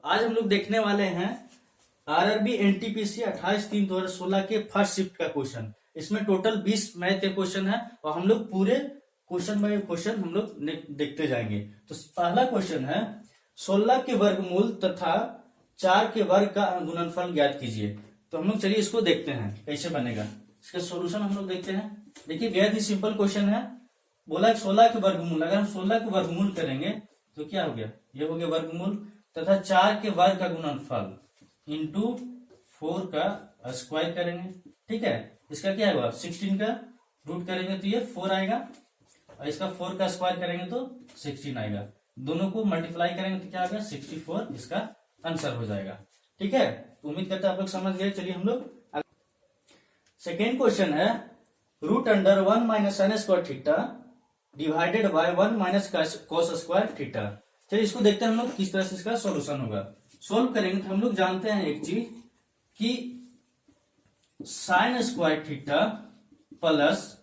आज हम लोग देखने वाले हैं आरआरबी एनटीपीसी 28/3/2016 के फर्स्ट शिफ्ट का क्वेश्चन। इसमें टोटल 20 मैथ के क्वेश्चन है और हम लोग पूरे क्वेश्चन बाय क्वेश्चन हम लोग देखते जाएंगे। तो पहला क्वेश्चन है 16 के वर्गमूल तथा 4 के वर्ग का गुणनफल ज्ञात कीजिए। तो हम लोग चलिए इसको देखते हैं कैसे बनेगा। इसका सोल्यूशन हम लोग देखते हैं। देखिए बेहद ही सिंपल क्वेश्चन है। बोला 16 के वर्गमूल, अगर हम 16 के वर्गमूल करेंगे तो क्या हो गया, ये हो गया वर्गमूल तथा 4 के वर्ग का गुणनफल इंटू 4 का स्क्वायर करेंगे। ठीक है, इसका क्या होगा 16 का रूट करेंगे तो ये 4 आएगा और इसका 4 का स्क्वायर करेंगे तो 16 आएगा। दोनों को मल्टीप्लाई करेंगे तो क्या आएगा 64, इसका आंसर हो जाएगा। ठीक है, तो उम्मीद करते हैं आप लोग समझ गए। चलिए हम लोग सेकेंड क्वेश्चन है root under 1 minus sine square theta divided by 1 minus cos square theta. चलिए इसको देखते हैं हम लोग किस तरह से इसका सॉल्यूशन होगा। सोल्व करेंगे तो हम लोग जानते हैं एक चीज कि sine square theta plus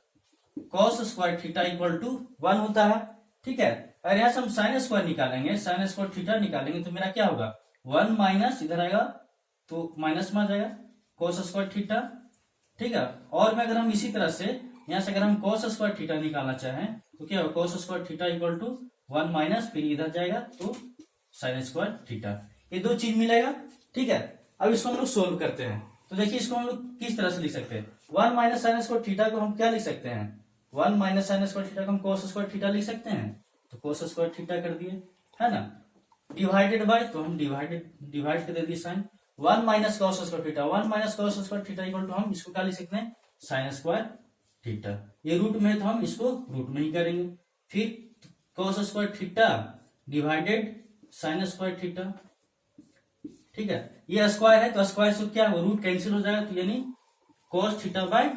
cos square theta equal to 1 होता है। ठीक है, अगर यहां से हम साइन स्क्वायर निकालेंगे, साइन स्क्वायर थीटा निकालेंगे तो मेरा क्या होगा 1 माइनस इधर आएगा तो माइनस में आ जाएगा कॉस स्क्वायर थीटा। ठीक है, और में अगर हम इसी तरह से यहां से अगर हम कॉस स्क्वायर थीटा निकालना चाहें तो क्या होगा cos square theta equal to 1 minus फिर इधर जाएगा तो साइन स्क्वायर थीटा, ये दो चीज मिलेगा। ठीक है, अब इसको हम लोग सोल्व करते हैं। तो देखिए इसको हम लोग किस तरह से लिख सकते हैं, 1 माइनस साइन स्क्वायर थीटा को हम क्या लिख सकते हैं, 1 माइनस साइन स्क्वायर थीटा को हम कॉस स्क्वायर थीटा लिख सकते हैं। तो कॉस स्क्वायर थीटा कर दिए, है ना, डिवाइडेड बाय तो हम डिवाइड कर दे दिए sine 1 minus cos square theta, 1 minus cos square theta equal to हम इसको क्या लिख सकते हैं साइन स्क्वायर थीटा। ये रूट में है तो हम इसको रूट में ही करेंगे। फिर cos square theta divided sign square theta. ठीक है, ये स्क्वायर है तो स्क्वायर से क्या होगा रूट कैंसिल हो जाएगा तो यानी cos theta by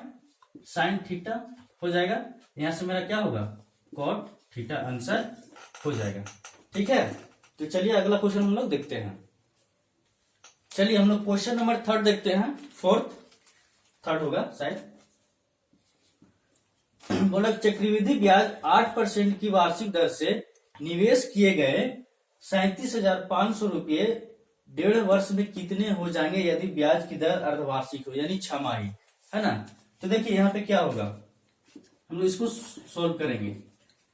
sine theta हो जाएगा। यहां से मेरा क्या होगा कॉट थीटा, आंसर हो जाएगा। ठीक है, तो चलिए अगला क्वेश्चन हम लोग देखते हैं। चलिए हम लोग क्वेश्चन नंबर 3 देखते हैं, थर्ड होगा शायद। बोला चक्रवृद्धि ब्याज 8% की वार्षिक दर से निवेश किए गए 37,500 रुपये 1.5 वर्ष में कितने हो जाएंगे यदि ब्याज की दर अर्धवार्षिक हो यानी 6 माही, है ना। तो देखिए यहाँ पे क्या होगा, हम लोग इसको सोल्व करेंगे।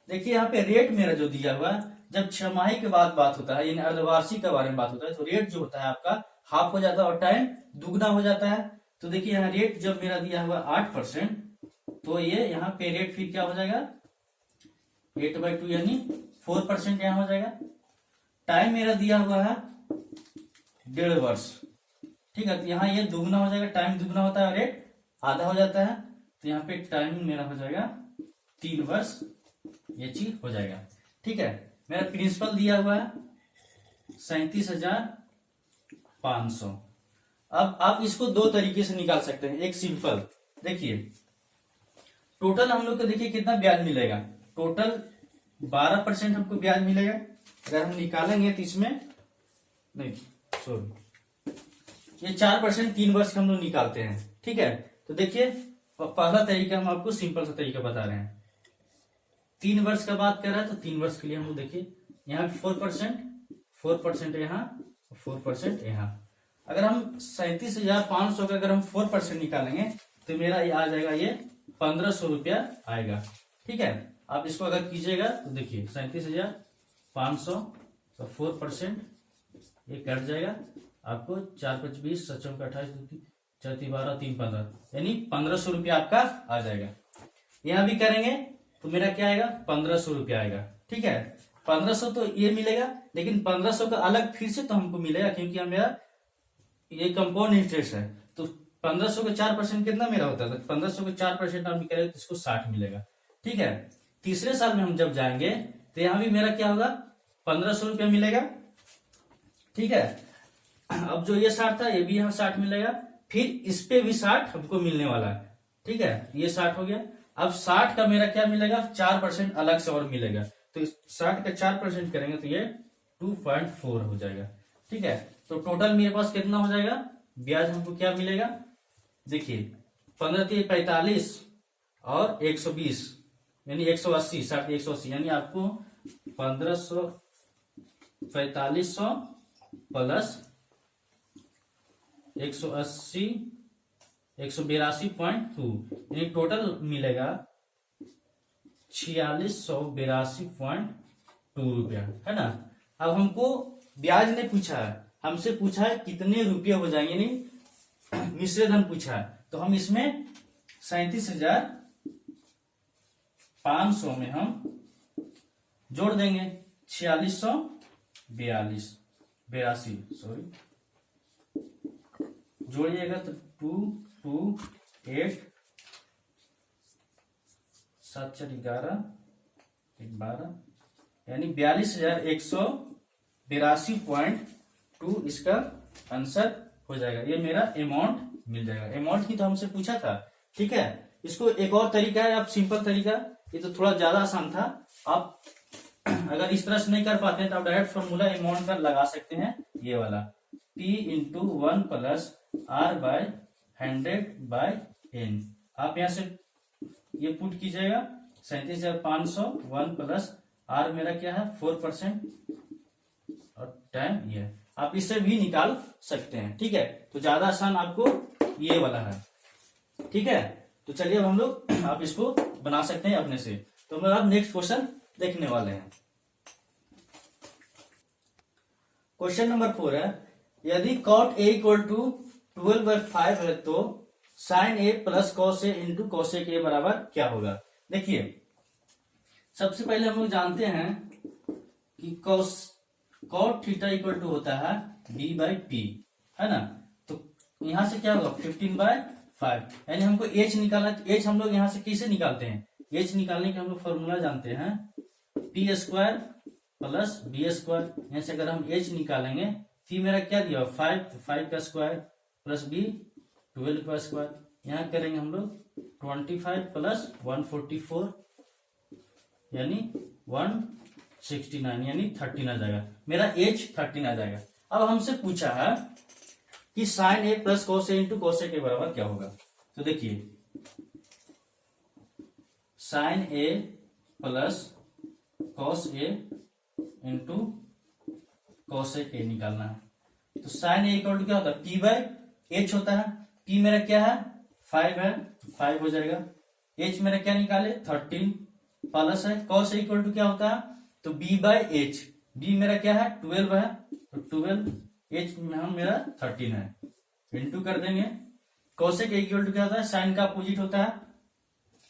देखिए यहाँ पे रेट मेरा जो दिया हुआ जब 6 माही के बाद बात होता है यानी अर्धवार्षिक के बारे में बात होता है तो रेट जो होता है आपका हाफ हो जाता है और टाइम दुगना हो जाता है। तो देखिए यहाँ रेट जब मेरा दिया हुआ 8% तो ये यहाँ पे रेट फिर क्या हो जाएगा 8/2 यानी 4% यहाँ हो जाएगा। टाइम मेरा दिया हुआ है 1.5 वर्ष। ठीक है, तो यहाँ ये दुगना हो जाएगा, टाइम दुगना होता है रेट आधा हो जाता है तो यहाँ पे टाइम मेरा हो जाएगा 3 वर्ष, ये चीज हो जाएगा। ठीक है, मेरा प्रिंसिपल दिया हुआ है 37,500। अब आप इसको दो तरीके से निकाल सकते हैं। एक सिंपल, देखिए टोटल हम लोग को देखिए कितना ब्याज मिलेगा, टोटल 12% हमको ब्याज मिलेगा। अगर हम निकालेंगे तो इसमें नहीं सॉरी ये 4% 3 वर्ष हम लोग निकालते हैं। ठीक है, तो देखिए पहला तरीका हम आपको सिंपल सा तरीका बता रहे हैं। 3 वर्ष का बात कर रहा है तो 3 वर्ष के लिए हम लोग देखिए यहाँ 4% यहाँ 4% यहाँ। अगर हम 37,500 का अगर हम 4% निकालेंगे तो मेरा ये आ जाएगा ये 1,500 रुपया आएगा। ठीक है, आप इसको अगर कीजिएगा तो देखिए 37,500 का 4% ये कट जाएगा आपको 4×5 = 20, 7×28 4×3 12 3 15 यानी 1,500 रुपया आपका आ जाएगा। यहां भी करेंगे तो मेरा क्या आएगा 1,500 रुपया आएगा। ठीक है, 1,500 तो ये मिलेगा लेकिन 1,500 का अलग फिर से तो हमको मिलेगा क्योंकि मेरा ये कंपाउंड इंटरेस्ट है। तो 1,500 का 4% कितना मेरा होता है, 1,500 का 4% हम करेंगे तो इसको 60 मिलेगा। ठीक है, तीसरे साल में हम जब जाएंगे तो यहाँ भी मेरा क्या होगा 1,500 रुपया मिलेगा। ठीक है, अब जो ये 60 था ये भी यहाँ 60 मिलेगा, फिर इस पे भी 60 हमको मिलने वाला है। ठीक है, ये 60 हो गया। अब 60 का मेरा क्या मिलेगा 4% अलग से और मिलेगा तो 60 का 4% करेंगे तो ये 2.4 हो जाएगा। ठीक है, तो टोटल मेरे पास कितना हो जाएगा ब्याज हमको क्या मिलेगा, देखिए 15×3 = 45 और 120 यानी 180, 60 180 यानी आपको 1,500 4500 प्लस 180 182.2 यानी टोटल मिलेगा 4682.2 रुपया, है ना। अब हमको ब्याज ने पूछा है, हमसे पूछा है कितने रुपये हो जाएंगे, यानी मिश्र धन पूछा है, तो हम इसमें 37,500 में हम जोड़ देंगे 4682 सॉरी, जोड़िएगा तो 2 2 8 7 4 11 12 यानी 42,182.2 इसका आंसर हो जाएगा। ये मेरा अमाउंट मिल जाएगा। अमाउंट की तो हमसे पूछा था, ठीक है। इसको एक और तरीका है, आप सिंपल तरीका, ये तो थोड़ा ज्यादा आसान था। आप अगर इस तरह से नहीं कर पाते हैं तो आप डायरेक्ट फॉर्मूला अमाउंट का लगा सकते हैं, ये वाला P into 1 plus R by 100/n। आप यहां से ये पुट कीजिएगा 37,500 1 प्लस R मेरा क्या है 4% और टाइम ये, आप इससे भी निकाल सकते हैं, ठीक है। तो ज्यादा आसान आपको ये वाला है, ठीक है। तो चलिए अब हम लोग आप इसको बना सकते हैं अपने से। तो हम लोग अब नेक्स्ट क्वेश्चन देखने वाले हैं। क्वेश्चन नंबर 4 है, यदि cot A इक्वल टू 12/5 है तो sin A plus cos A into cos A के बराबर क्या होगा। देखिए सबसे पहले हम लोग जानते हैं कि cot थीटा इक्वल टू होता है B/P, है ना। तो यहां से क्या होगा 15/5, यानी हमको h निकालना है। तो h हम लोग यहां से कैसे निकालते हैं, h निकालने के हम लोग फॉर्मूला जानते हैं P² प्लस B²। यहां से अगर हम h निकालेंगे, P मेरा क्या दिया 5, तो 5 का स्क्वायर प्लस B 12 का स्क्वायर, यहाँ करेंगे हम लोग 25 प्लस 144 यानी 169 यानी 13 आ जाएगा, मेरा h 13 आ जाएगा। अब हमसे पूछा है कि sin A plus cos A into cos A के बराबर क्या होगा। तो देखिए sin A plus cos A into cos A के निकालना है। तो sin A इक्वल टू क्या होता है P/H होता है। P मेरा क्या है 5 है, 5 हो जाएगा। H मेरा क्या निकाले 13 प्लस है cos A इक्वल टू क्या होता है तो B/H, B मेरा क्या है 12 है, तो 12 H में मेरा 13 है, इंटू कर देंगे cos A के इक्वल टू क्या होता है sin का अपोजिट होता है,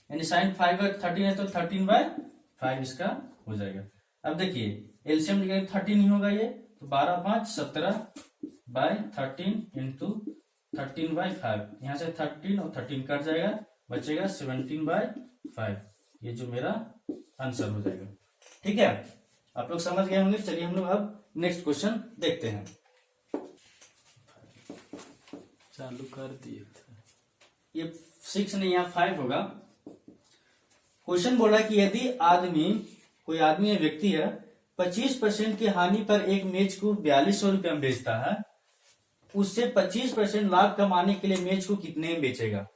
यानी sin 5/13 है तो 13/5 इसका हो जाएगा। अब देखिए एलसीएम निकालेंगे 13 ही होगा ये, तो 12 5 17/13 इंटू 13/5, यहाँ से 13 और 13 कट जाएगा, बचेगा 17/5। ये जो मेरा आंसर हो जाएगा, ठीक है। आप लोग समझ गए होंगे। चलिए हम लोग अब नेक्स्ट क्वेश्चन देखते हैं। चालू कर दिए ये 6 नहीं यहाँ 5 होगा। क्वेश्चन बोला कि यदि कोई आदमी या व्यक्ति है 25% की हानि पर एक मेज को 4200 रुपया में बेचता है, उससे 25% लाभ कमाने के लिए मेज को कितने में बेचेगा।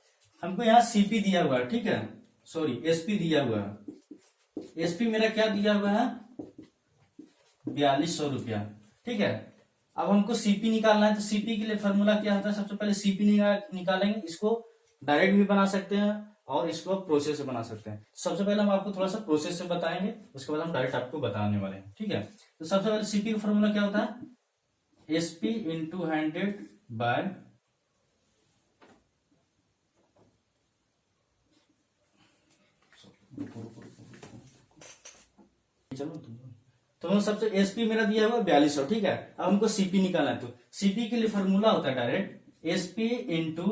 हमको यहाँ सीपी दिया हुआ है, ठीक है, सॉरी एसपी दिया हुआ है। एसपी मेरा क्या दिया हुआ है 4200 रुपया, ठीक है। अब हमको सीपी निकालना है, तो सीपी के लिए फॉर्मूला क्या होता है, सबसे पहले सीपी निकालेंगे। इसको डायरेक्ट भी बना सकते हैं और इसको प्रोसेस से बना सकते हैं। सबसे पहले हम आपको थोड़ा सा प्रोसेस से बताएंगे, उसके बाद हम डायरेक्ट आपको बताने वाले हैं, ठीक है। तो सबसे पहले सीपी का फॉर्मूला क्या होता है एसपी इंटू 100 बाय चलो तो सबसे एसपी मेरा दिया हुआ 4200, ठीक है। अब हमको सीपी निकालना है, तो सीपी के लिए फॉर्मूला होता है direct SP into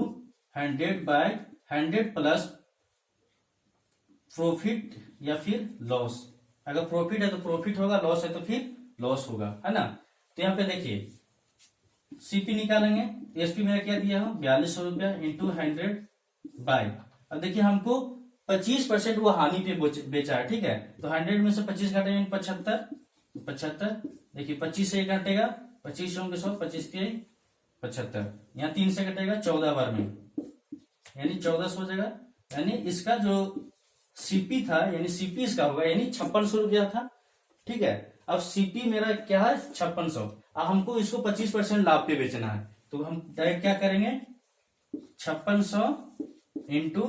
100 by 100 plus profit या फिर लॉस। अगर प्रॉफिट है तो प्रॉफिट होगा, लॉस है तो फिर लॉस होगा, है ना। तो यहाँ पे देखिए सीपी निकालेंगे, एसपी मेरा क्या दिया है 4200 रुपया इंटू 100 बाय, अब देखिए हमको 25% वो हानि पे बेचा है, ठीक है। तो 100 में से 25 घटेंगे 75, देखिए 25 से घटेगा 25 होंगे 100, 25 के 75, यहाँ 3 से घटेगा 14 बार में, यानी 1400 हो जाएगा। यानी इसका जो सीपी था यानी सीपी इसका होगा यानी 5600 रुपया था, ठीक है। अब सीपी मेरा क्या है 5600। अब हमको इसको 25% लाभ पे बेचना है, तो हम डायरेक्ट क्या करेंगे, 5600 इंटू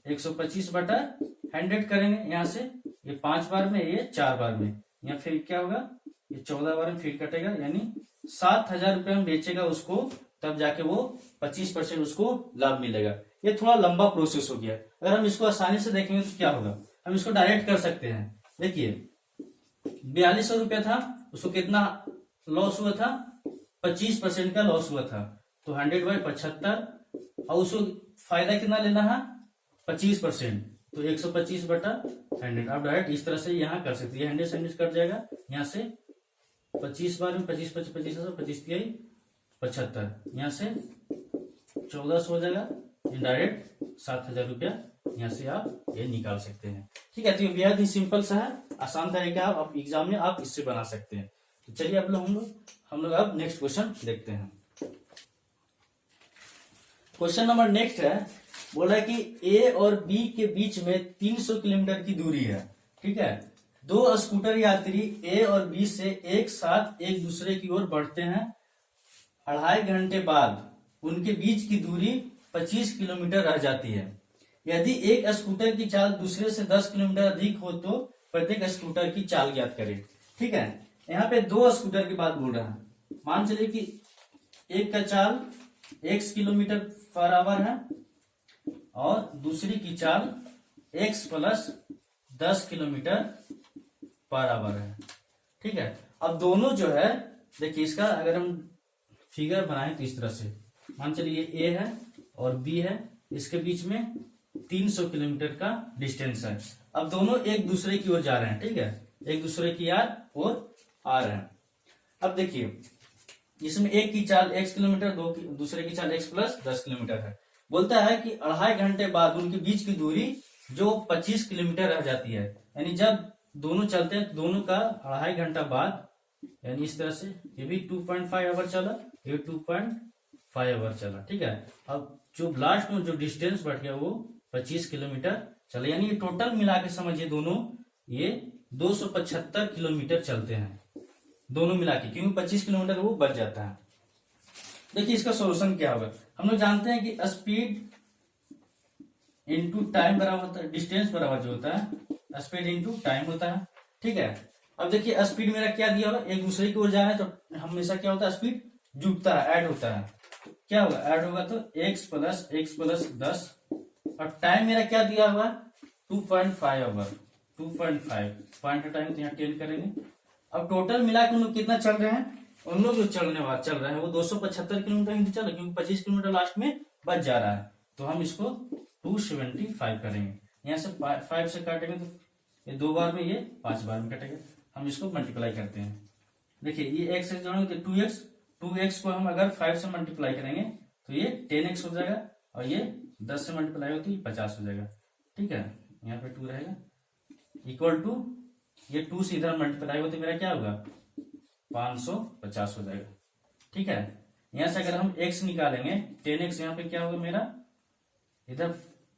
125/100 करेंगे यहाँ से। ये 5 बार में, ये 4 बार में, या फिर क्या होगा, ये 14 बार में फिर कटेगा, यानी 7,000 रुपये में बेचेगा उसको, तब जाके वो 25% उसको लाभ मिलेगा। ये थोड़ा लंबा प्रोसेस हो गया। अगर हम इसको आसानी से देखेंगे तो क्या होगा, हम इसको डायरेक्ट कर सकते हैं। देखिए 4200 रुपया था, उसको कितना लॉस हुआ था, 25% का लॉस हुआ था, तो 100/75, और उसको फायदा कितना लेना है, 25%, तो 125/100। आप डायरेक्ट इस तरह से यहाँ कर सकते हैं, 100 से 100 कट जाएगा, यहाँ से 25 बार में 25 25 25 25 75, यहाँ से 1400 हो जाएगा, डायरेक्ट 7,000 रुपया यहाँ से आप ये निकाल सकते हैं। ठीक है, तो ये बेहद ही सिंपल सा है, आसान तरीका है, आप एग्जाम में आप इससे बना सकते हैं। तो चलिए आप लोग हम लोग अब नेक्स्ट क्वेश्चन देखते हैं। क्वेश्चन नंबर नेक्स्ट है, बोल रहा है कि ए और बी के बीच में 300 किलोमीटर की दूरी है। ठीक है, दो स्कूटर यात्री ए और बी से एक साथ एक दूसरे की ओर बढ़ते हैं। 2.5 घंटे बाद उनके बीच की दूरी 25 किलोमीटर रह जाती है। यदि एक स्कूटर की चाल दूसरे से 10 किलोमीटर अधिक हो तो प्रत्येक स्कूटर की चाल ज्ञात करें। ठीक है, यहाँ पे दो स्कूटर की बात बोल रहा है। मान चलिए कि एक का चाल x किलोमीटर पर आवर है और दूसरी की चाल x plus 10 kilometre per hour है। ठीक है, अब दोनों जो है, देखिए इसका अगर हम फिगर बनाएं तो इस तरह से, मान चलिए ये A है और B है, इसके बीच में 300 किलोमीटर का डिस्टेंस है। अब दोनों एक दूसरे की ओर जा रहे हैं। ठीक है, एक दूसरे की ओर आ रहे हैं। अब देखिए इसमें एक की चाल x किलोमीटर, दूसरे की चाल x प्लस 10 किलोमीटर है। बोलता है कि 2.5 घंटे बाद उनके बीच की दूरी जो 25 किलोमीटर रह जाती है, यानी जब दोनों चलते हैं तो दोनों का 2.5 घंटा बाद, यानी इस तरह से ये भी 2.5 आवर चला, ये 2.5 आवर चला। ठीक है, अब जो लास्ट में जो डिस्टेंस बढ़ गया वो 25 किलोमीटर चला, यानी ये टोटल मिला के समझिए दोनों ये 275 किलोमीटर चलते हैं दोनों मिला के, क्योंकि 25 किलोमीटर वो बच जाता है। देखिए इसका सॉल्यूशन क्या होगा, हम लोग जानते हैं कि स्पीड इंटू टाइम बराबर होता है, डिस्टेंस बराबर जो होता है स्पीड इंटू टाइम होता है। ठीक है, अब देखिए स्पीड मेरा क्या दिया होगा, एक दूसरे की ओर जा रहे हैं तो हमेशा क्या होता है, स्पीड जुटता है, ऐड होता है। क्या होगा, ऐड होगा तो x प्लस 10, और टाइम मेरा क्या दिया हुआ, 2.5 आवर, 2.5 पॉइंट टाइम तो यहाँ 10 करेंगे। अब टोटल मिला के उन लोग कितना चल रहे हैं, उन लोग जो चल रहे हैं वो 275 किलोमीटर ही चल रहे, क्योंकि 25 किलोमीटर लास्ट में बच जा रहा है, तो हम इसको 275 करेंगे। यहाँ से 5 से काटेंगे तो ये 2 बार में, ये 5 बार में कटेगा। हम इसको मल्टीप्लाई करते हैं। देखिए ये x से जोड़ेंगे तो 2x को हम अगर 5 से मल्टीप्लाई करेंगे तो ये 10x हो जाएगा, और ये 10 से मल्टीप्लाई हो तो ये 50 हो जाएगा। ठीक है, यहाँ पे 2 रहेगा, इक्वल टू ये 2 से इधर मल्टीप्लाई हो तो मेरा क्या होगा, 550 हो जाएगा। ठीक है, यहां से अगर हम x निकालेंगे 10x, यहाँ पे क्या होगा मेरा, इधर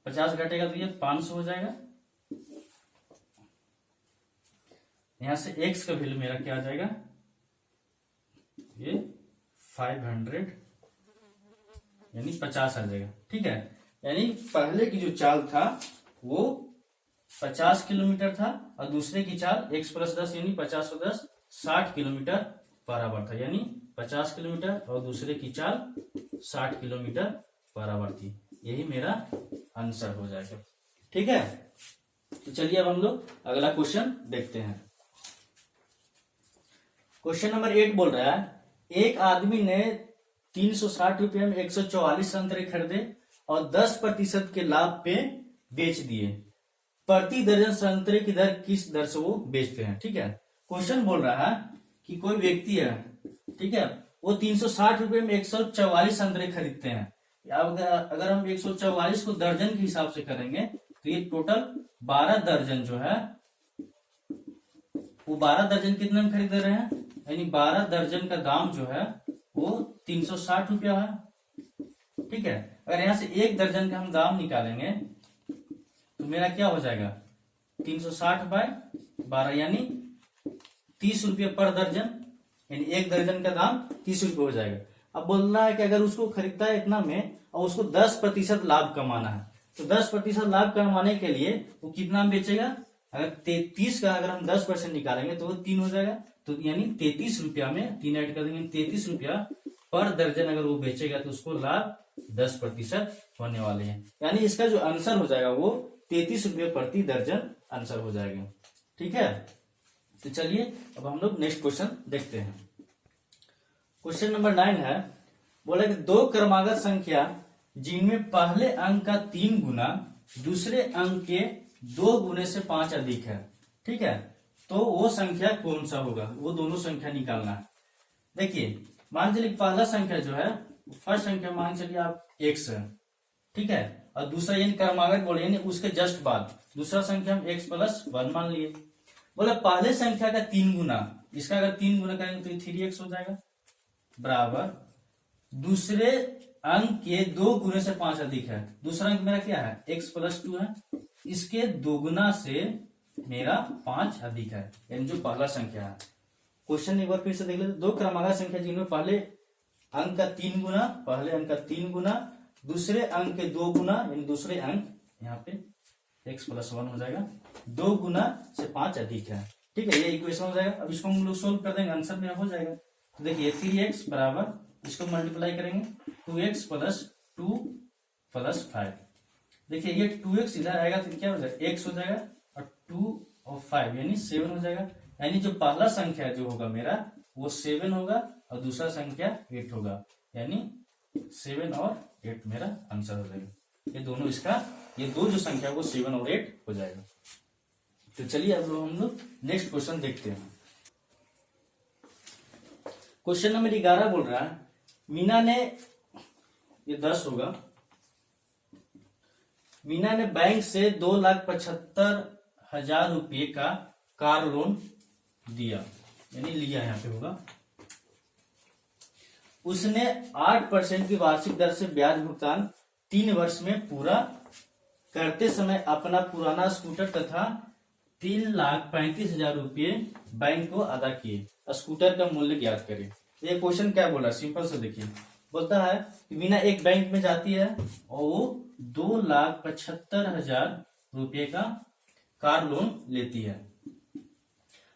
50 घटेगा तो ये 500 हो जाएगा। यहां से x का वैल्यू मेरा क्या आ जाएगा, ये 500 यानी 50 आ जाएगा। ठीक है, यानी पहले की जो चाल था वो 50 किलोमीटर था, और दूसरे की चाल x प्लस 10 यानी 50 और 10 60 किलोमीटर पर आवर था, यानी 50 किलोमीटर और दूसरे की चाल 60 किलोमीटर पर आवर थी। यही मेरा आंसर हो जाएगा। ठीक है, तो चलिए अब हम लोग अगला क्वेश्चन देखते हैं। क्वेश्चन नंबर 8 बोल रहा है, एक आदमी ने 360 रुपये में 144 संतरे खरीदे और 10% के लाभ पे बेच दिए। प्रति दर्जन संतरे की दर किस दर से वो बेचते हैं। ठीक है, क्वेश्चन बोल रहा है कि कोई व्यक्ति है, ठीक है, वो 360 रुपये में 144 संतरे खरीदते हैं। अब अगर हम 144 को दर्जन के हिसाब से करेंगे तो ये टोटल 12 दर्जन जो है, वो 12 दर्जन कितने में खरीद रहे हैं, यानी 12 दर्जन का दाम जो है वो 360 रुपया है। ठीक है, अगर यहां से एक दर्जन का हम दाम निकालेंगे तो मेरा क्या हो जाएगा, 360 बाय 12 यानी 30 रुपये पर दर्जन। यानी एक दर्जन का दाम 30 रुपये हो जाएगा। अब बोलना है कि अगर उसको खरीदता है इतना में और उसको 10% लाभ कमाना है, तो 10% लाभ कमाने के लिए वो कितना में बेचेगा? अगर 33 का अगर हम 10% निकालेंगे तो वो 3 हो जाएगा, तो यानी 33 रुपया में 3 ऐड कर देंगे, 33 रुपया पर दर्जन अगर वो बेचेगा तो उसको लाभ 10% होने वाले हैं। यानी इसका जो आंसर हो जाएगा वो 33 रुपये प्रति दर्जन आंसर हो जाएगा। ठीक है, तो चलिए अब हम लोग नेक्स्ट क्वेश्चन देखते हैं। क्वेश्चन नंबर 9 है, बोला कि दो क्रमागत संख्या जिनमें पहले अंक का 3 गुना दूसरे अंक के 2 गुने से 5 अधिक है। ठीक है, तो वो संख्या कौन सा होगा? वो दोनों संख्या निकालना है। देखिए, मान चलिए पहला संख्या जो है, फर्स्ट संख्या मान चलिए आप x है। ठीक है, और दूसरा यानी क्रमागत बोले यानी उसके जस्ट बाद दूसरा संख्या हम x+1 मान लिए। बोला पहले संख्या का 3 गुना, इसका अगर 3 गुना करेंगे तो 3x हो जाएगा, बराबर दूसरे अंक के 2 गुने से 5 अधिक है। दूसरा अंक मेरा क्या है? x+2 है, इसके 2 गुना से मेरा 5 अधिक है, यानी जो पहला संख्या है। क्वेश्चन एक बार फिर से देख लेते, दो क्रमागत संख्या जिनमें पहले अंक का 3 गुना, पहले अंक का 3 गुना दूसरे अंक के 2 गुना, यानी दूसरे अंक यहाँ पे x+1 हो जाएगा, 2 गुना से 5 अधिक है। ठीक है, ये इक्वेशन हो जाएगा। अब इसको हम लोग सोल्व कर देंगे, आंसर मेरा हो जाएगा। तो देखिए 3x बराबर इसको मल्टीप्लाई करेंगे 2x + 2 + 5। देखिए ये 2x इधर आएगा तो क्या हो जाएगा? x हो जाएगा, और 2 और 5 यानी 7 हो जाएगा। यानी जो पहला संख्या जो होगा मेरा वो 7 होगा और दूसरा संख्या 8 होगा, यानी 7 और 8 मेरा आंसर हो जाएगा। ये दोनों इसका, ये दो जो संख्या वो 7 और 8 हो जाएगा। तो चलिए अब हम लोग नेक्स्ट क्वेश्चन देखते हैं। क्वेश्चन नंबर 11 बोल रहा है, मीना ने, ये 10 होगा, मीना ने बैंक से 2,75,000 रुपये का कार लोन दिया, यानी लिया यहाँ पे होगा। उसने 8% की वार्षिक दर से ब्याज भुगतान 3 वर्ष में पूरा करते समय अपना पुराना स्कूटर तथा 3,35,000 रुपये बैंक को अदा किए। स्कूटर का मूल्य ज्ञात करें। ये क्वेश्चन क्या बोला? सिंपल से देखिए, बोलता है कि मीना एक बैंक में जाती है और वो 2,75,000 रुपये का कार लोन लेती है।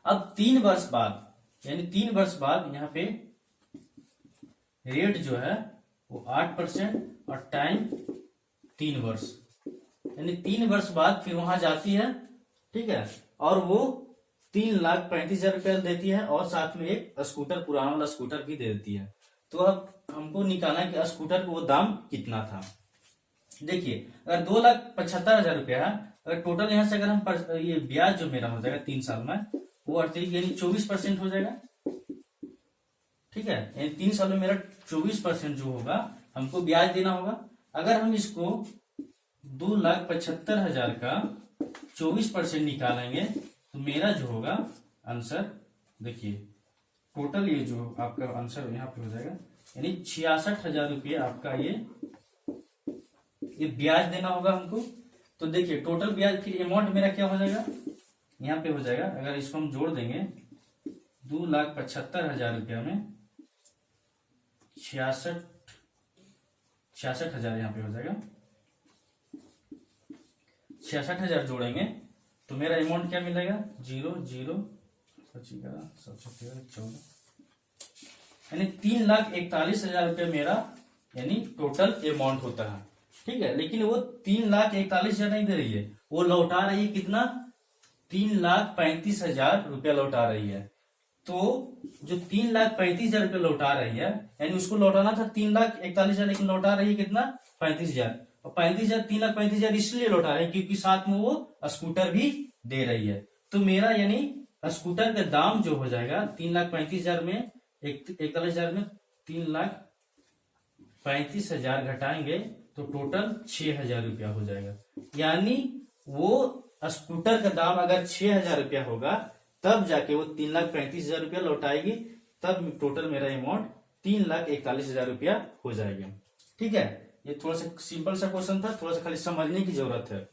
अब 3 वर्ष बाद, यानी 3 वर्ष बाद यहाँ पे रेट जो है वो 8% और टाइम 3 वर्ष, यानी 3 वर्ष बाद फिर वहां जाती है। ठीक है, और वो 3,35,000 रुपया देती है और साथ में एक स्कूटर, पुराना वाला स्कूटर भी दे देती है। तो अब हमको निकालना है कि स्कूटर का वो दाम कितना था। देखिए अगर 2,75,000 रुपया है, अगर टोटल यहाँ से अगर हम ये ब्याज जो मेरा हो जाएगा 3 साल में वो 38 यानी 24% हो जाएगा। ठीक है, यानी 3 साल में मेरा 24% जो होगा हमको ब्याज देना होगा। अगर हम इसको 2,75,000 का 24% निकालेंगे तो मेरा जो होगा आंसर, देखिए टोटल ये जो आपका आंसर यहाँ पे हो जाएगा, यानी 66,000 रुपये आपका ये ब्याज देना होगा हमको। तो देखिए टोटल ब्याज, फिर अमाउंट मेरा क्या हो जाएगा यहाँ पे हो जाएगा, अगर इसको हम जोड़ देंगे 2,75,000 रुपया में 66,000 यहाँ पे हो जाएगा। 66,000 जोड़ेंगे तो मेरा अमाउंट क्या मिलेगा? 0 0 14, यानी 3,41,000 रुपये मेरा यानी टोटल अमाउंट होता है। ठीक है, लेकिन वो 3,41,000 नहीं दे रही है, वो लौटा रही है कितना? 3,35,000 रुपया लौटा रही है। तो जो 3,35,000 रुपया लौटा रही है, यानी उसको लौटाना था 3,41,000, लेकिन लौटा रही है कितना? 35,000। और 35,000 3,35,000 इसलिए लौटा रहे हैं क्योंकि साथ में वो स्कूटर भी दे रही है। तो मेरा यानी स्कूटर का दाम जो हो जाएगा 3,35,000 में 41,000 में 3,35,000 घटाएंगे तो टोटल 6,000 रुपया हो जाएगा। यानी वो स्कूटर का दाम अगर 6,000 रुपया होगा तब जाके वो 3,35,000 रुपया लौटाएगी, तब टोटल मेरा अमाउंट 3,41,000 रुपया हो जाएगा। ठीक है, ये थोड़ा सा सिंपल सा क्वेश्चन था, थोड़ा सा खाली समझने की जरूरत है।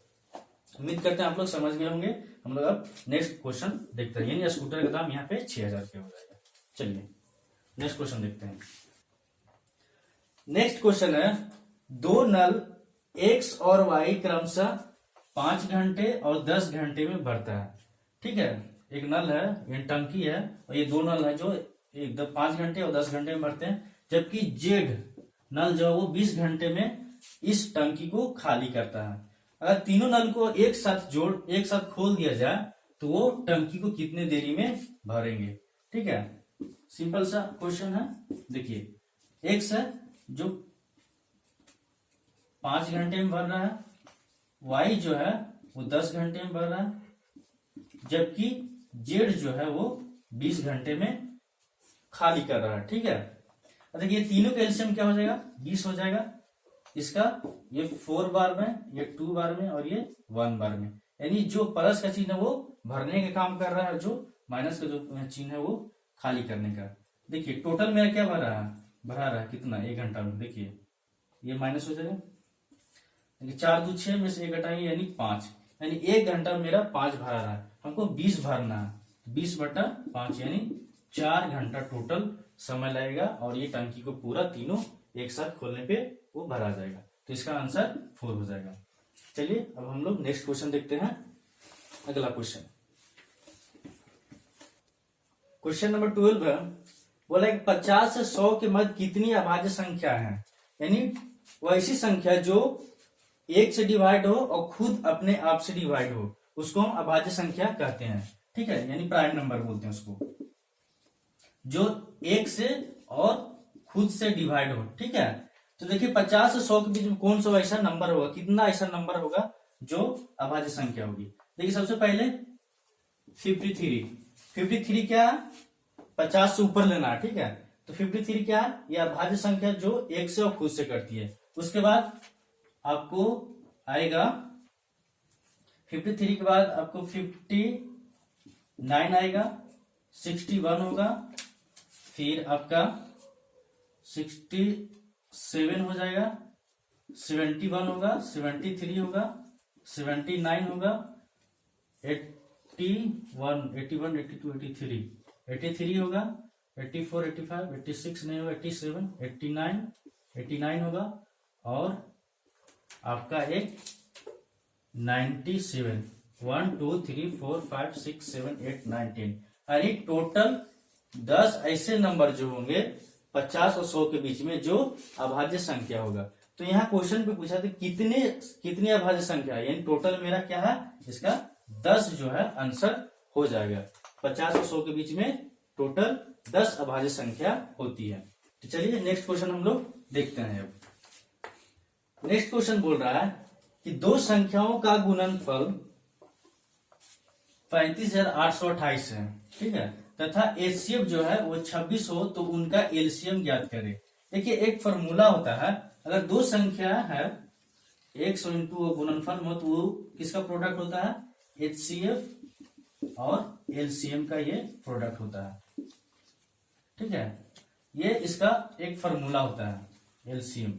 उम्मीद करते हैं आप लोग समझ गए होंगे। हम लोग अब नेक्स्ट क्वेश्चन देखते हैं, यानी स्कूटर का दाम यहाँ पे 6,000 रुपया हो जाएगा। चलिए नेक्स्ट क्वेश्चन देखते हैं। नेक्स्ट क्वेश्चन है, दो नल एक्स और वाई क्रमशः 5 घंटे और 10 घंटे में भरता है। ठीक है, एक नल है, ये टंकी है, और ये दो नल है जो एकदम 5 घंटे और 10 घंटे में भरते हैं, जबकि जेड नल जो है वो 20 घंटे में इस टंकी को खाली करता है। अगर तीनों नल को एक साथ खोल दिया जाए तो वो टंकी को कितने देरी में भरेंगे। ठीक है, सिंपल सा क्वेश्चन है। देखिए एक्स है जो 5 घंटे में भर रहा है, वाई जो है वो 10 घंटे में भर रहा है, जबकि जेड जो है वो 20 घंटे में खाली कर रहा है। ठीक है, देखिए तीनों का एलसीएम क्या हो जाएगा, 20 हो जाएगा। इसका ये 4 बार में, ये 2 बार में, और ये 1 बार में, यानी जो प्लस का चिन्ह है वो भरने का काम कर रहा है, जो माइनस का जो चिन्ह है वो खाली करने का। देखिए टोटल मेरा क्या भरा है कितना, 1 घंटा में। देखिए ये माइनस हो जाएगा, देखिए 4 2 6 में से 1 घटाएंगे यानी 5, यानी 1 घंटा में मेरा 5 भरा रहा है। हमको 20 भरना है, 20/5 यानी 4 घंटा टोटल समय लगेगा, और ये टंकी को पूरा तीनों एक साथ खोलने पे वो भरा जाएगा। तो इसका आंसर 4 हो जाएगा। चलिए अब हम लोग नेक्स्ट क्वेश्चन देखते हैं। अगला क्वेश्चन नंबर 12 है, बोला कि 50 से 100 के मध्य कितनी अभाज्य संख्या है, यानी वो ऐसी संख्या जो 1 से डिवाइड हो और खुद अपने आप से डिवाइड हो, उसको हम अभाज्य संख्या कहते हैं। ठीक है, यानी प्राइम नंबर बोलते हैं उसको, जो 1 से और खुद से डिवाइड हो। ठीक है, तो देखिए 50 से 100 के बीच में कौन सा ऐसा नंबर होगा, कितना ऐसा नंबर होगा जो अभाज्य संख्या होगी। देखिए सबसे पहले 53 क्या है, 50 से ऊपर लेना है। ठीक है, तो 53 क्या है, यह अभाज्य संख्या जो 1 से और खुद से करती है। उसके बाद आपको आएगा 53 के बाद आपको 59 आएगा, 61 होगा, फिर आपका 67 हो जाएगा, 71 होगा, 73 होगा, 79 होगा, 81, 82, 83 होगा, 84, 85, 86 नहीं होगा, 87, 89 होगा, और आपका एक 97, 1 2 3 4 5 6 7 8 9 10, यानी टोटल 10 ऐसे नंबर जो होंगे 50 और 100 के बीच में जो अभाज्य संख्या होगा। तो यहाँ क्वेश्चन पे पूछा था कितनी अभाज्य संख्या है, यानी टोटल मेरा क्या है, इसका 10 जो है आंसर हो जाएगा। 50 और 100 के बीच में टोटल 10 अभाज्य संख्या होती है। तो चलिए नेक्स्ट क्वेश्चन हम लोग देखते हैं। अब नेक्स्ट क्वेश्चन बोल रहा है कि दो संख्याओं का गुणनफल 35,828 है। ठीक है, तथा एचसीएफ जो है वो 26 हो तो उनका एलसीएम ज्ञात करें। देखिए एक फॉर्मूला होता है, अगर दो संख्या है एक्स इंटू गुणनफल में, तो वो किसका प्रोडक्ट होता है, एचसीएफ और एलसीएम का ये प्रोडक्ट होता है। ठीक है, ये इसका एक फॉर्मूला होता है एलसीएम।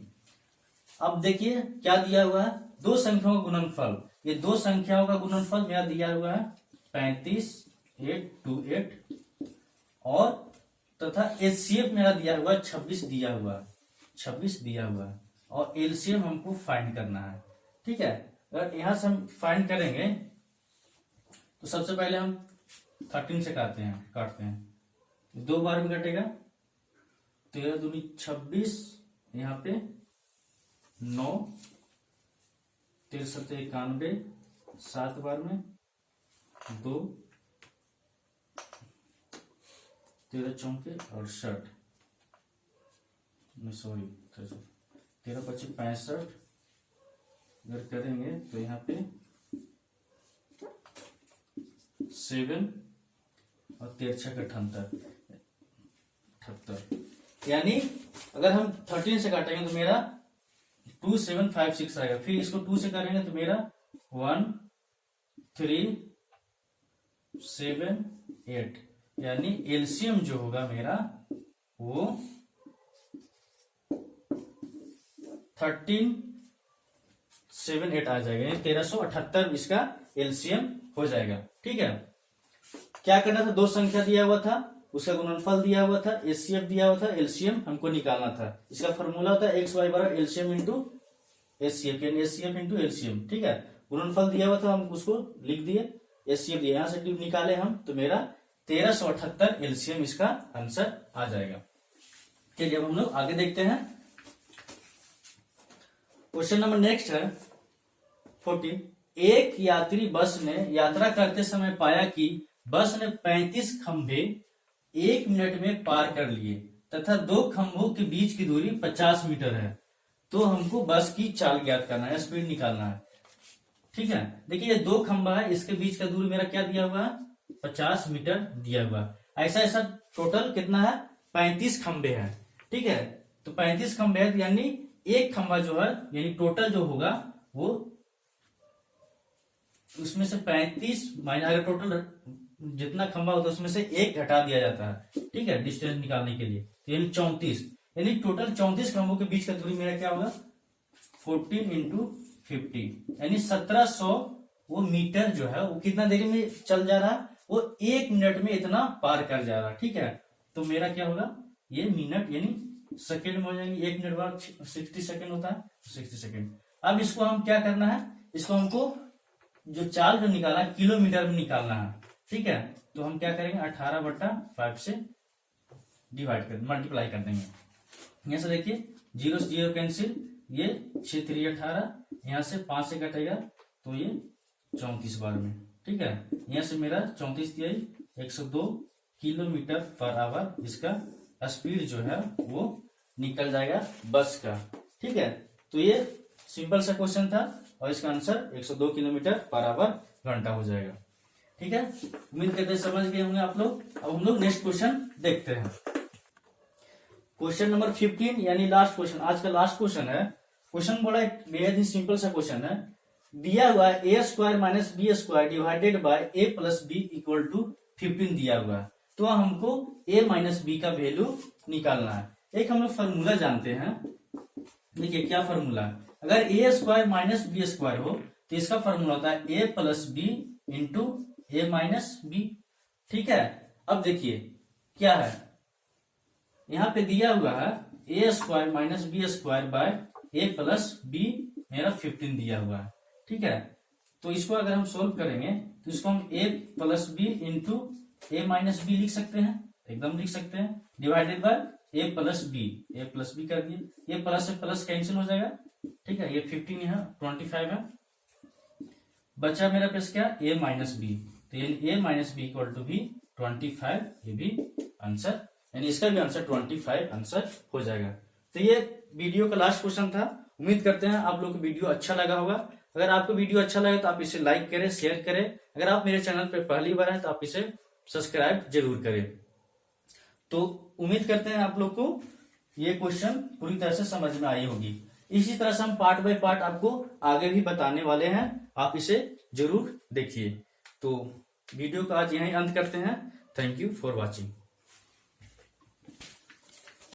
अब देखिए क्या दिया हुआ है, दो संख्याओं का गुणनफल, ये दो संख्याओं का गुणनफल मेरा दिया हुआ है 35,828, और तथा एचसीएफ मेरा दिया हुआ 26 दिया हुआ है, और एलसीएम हमको फाइंड करना है। ठीक है, अगर यहां से हम फाइंड करेंगे तो सबसे पहले हम 13 से काटते हैं, 2 बार में कटेगा, 13 दूनी 26, यहाँ पे 9, 13 सत्ते 91, 7 बार में 2, 13 चौके 68, सॉरी 13 25 65, अगर करेंगे तो यहाँ पे 7 और 13 छक 78, यानी अगर हम 13 से काटेंगे तो मेरा 2756 आएगा। फिर इसको 2 से करेंगे तो मेरा 1 3 7 8, यानी एलसीएम जो होगा मेरा वो 1378 आ जाएगा, यानी 1378 इसका एलसीएम हो जाएगा। ठीक है, क्या करना था, दो संख्या दिया हुआ था, उसका गुणनफल दिया हुआ था, एचसीएफ दिया हुआ था, एलसीएम हमको निकालना था। इसका फॉर्मूला होता है एक्स वाई बराबर एलसीएम इंटू एचसीएफ, यानी एचसीएफ इंटू एलसीएम। ठीक है, गुणनफल दिया हुआ था, हम उसको लिख दिए, एचसीएफ दिया, यहां से निकाले हम, तो मेरा 1378 एलसीएम इसका आंसर आ जाएगा। चलिए अब हम लोग आगे देखते हैं। क्वेश्चन नंबर नेक्स्ट है 14। एक यात्री बस ने यात्रा करते समय पाया कि बस ने 35 खंभे 1 मिनट में पार कर लिए तथा 2 खंभों के बीच की दूरी 50 मीटर है, तो हमको बस की चाल ज्ञात करना है, स्पीड निकालना है। ठीक है, देखिए ये 2 खंभा है, इसके बीच का दूरी मेरा क्या दिया हुआ है, 50 मीटर दिया हुआ है। ऐसा ऐसा टोटल कितना है, 35 खंभे हैं। ठीक है, तो 35 खंभे है, यानी एक खंभा जो है, यानी टोटल जो होगा वो उसमें से 35 माइनस, अगर टोटल जितना खंभा होता है उसमें से एक हटा दिया जाता है। ठीक है, डिस्टेंस निकालने के लिए, तो यानी 34, यानी टोटल 34 खंभों के बीच का दूरी मेरा क्या होगा, 14 इंटू 50, यानी 1700 वो मीटर जो है वो कितना देरी में चल जा रहा है, वो 1 मिनट में इतना पार कर जा रहा है। ठीक है, तो मेरा क्या होगा, ये मिनट यानी सेकेंड में हो जाएंगे, 1 मिनट बाद 60 सेकेंड होता है, 60 सेकेंड। अब इसको हम क्या करना है, इसको हमको जो चाल जो निकाला है किलोमीटर में निकालना है। ठीक है, तो हम क्या करेंगे, 18/5 से डिवाइड कर, मल्टीप्लाई कर देंगे। यहां से देखिए 0 से 0 कैंसिल, ये 6 3 18, यहां से 5 से कटेगा तो ये 34 बार में। ठीक है, यहां से मेरा 34 दिया 102 किलोमीटर पर आवर इसका स्पीड जो है वो निकल जाएगा बस का। ठीक है, तो ये सिंपल सा क्वेश्चन था और इसका आंसर 102 किलोमीटर पर आवर घंटा हो जाएगा। ठीक है, उम्मीद करते हैं समझ गए होंगे आप लोग। अब हम लोग नेक्स्ट क्वेश्चन देखते हैं। क्वेश्चन नंबर 15 यानी लास्ट क्वेश्चन, आज का लास्ट क्वेश्चन है। क्वेश्चन बड़ा बेहद ही सिंपल सा क्वेश्चन है। दिया हुआ है A square minus B square divided by A plus B equal to 15 दिया हुआ है, तो हमको ए माइनस बी का वैल्यू निकालना है। एक हम लोग फॉर्मूला जानते हैं, देखिए क्या फॉर्मूला है, अगर ए स्क्वायर माइनस बी स्क्वायर हो तो इसका फॉर्मूला होता है ए plus B into A minus B. ठीक है, अब देखिए क्या है, यहां पे दिया हुआ है A square minus B square by A plus B, मेरा 15 दिया हुआ है। ठीक है, तो इसको अगर हम सोल्व करेंगे तो इसको हम A plus B into A minus B लिख सकते हैं, एकदम लिख सकते हैं, divided by A plus B कर दिए, ये प्लस से प्लस कैंसिल हो जाएगा। ठीक है, ये 15 है, 25 है, बचा मेरा पास क्या, ए माइनस बी, तो ये ए माइनस बी इक्वल टू भी 25, ये भी आंसर, यानी इसका भी आंसर 25 आंसर हो जाएगा। तो ये वीडियो का लास्ट क्वेश्चन था। उम्मीद करते हैं आप लोग को वीडियो अच्छा लगा होगा। अगर आपको वीडियो अच्छा लगे तो आप इसे लाइक करें, शेयर करें। अगर आप मेरे चैनल पर पहली बार हैं तो आप इसे सब्सक्राइब जरूर करें। तो उम्मीद करते हैं आप लोग को ये क्वेश्चन पूरी तरह से समझ में आई होगी। इसी तरह से हम पार्ट बाय पार्ट आपको आगे भी बताने वाले हैं, आप इसे जरूर देखिए। तो वीडियो का आज यहीं अंत करते हैं। Thank you for watching.